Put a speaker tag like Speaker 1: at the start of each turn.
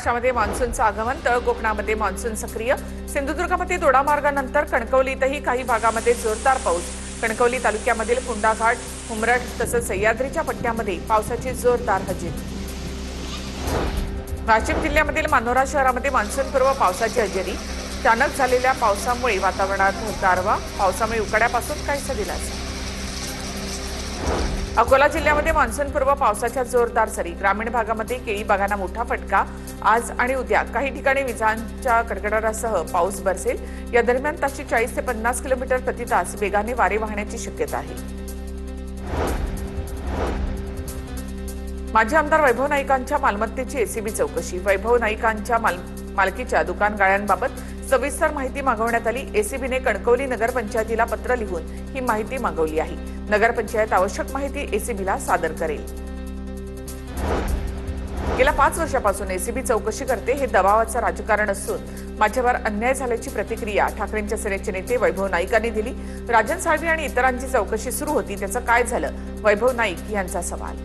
Speaker 1: महाराष्ट्रामध्ये मान्सूनचं आगमन, तळ कोकणामध्ये मान्सून सक्रिय. सिंधुदुर्गामध्ये दोडामार्गानंतर कणकवलीतही काही भागामध्ये जोरदार पाऊस. कणकवली तालुक्यामधील कुंडाघाट, उमरठ तसंच सह्याद्रीच्या पट्ट्यामध्ये पावसाची जोरदार हजेरी. वाशिम जिल्ह्यामधील मानोरा शहरामध्ये मान्सूनपूर्व पावसाची हजेरी. अचानक झालेल्या पावसामुळे वातावरणात गारवा, पावसामुळे उकाड्यापासून काहीसा दिलासा. अकोला जिल्ह्यामध्ये मान्सूनपूर्व पावसाच्या जोरदार सरी. ग्रामीण भागामध्ये केळी बागांना मोठा फटका. आज आणि उद्या काही ठिकाणी विजांच्या कडकडाटासह पाऊस बरसेल. या दरम्यान ताशी 40 ते 50 किलोमीटर प्रति तास वेगाने वारे वाहण्याची शक्यता आहे. माजी आमदार वैभव नाईकांच्या मालमत्तेची एसीबी चौकशी. वैभव नाईकांच्या मालकीच्या दुकान गाळ्यांबाबत सविस्तर माहिती मागवण्यात आली. एसीबीने कणकवली नगरपंचायतीला पत्र लिहून ही माहिती मागवली आहे. नगरपंचायत आवश्यक माहिती एसीबीला सादर करेल. गेल्या 5 वर्षापासून एसीबी चौकशी करते हे दबावाचं राजकारण असून माझ्यावर अन्याय झाल्याची प्रतिक्रिया ठाकरेंच्या सेनेचे नेते वैभव नाईक यांनी दिली. राजन साळवी आणि इतरांची चौकशी सुरू होती, त्याचं काय झालं? वैभव नाईक यांचा सवाल.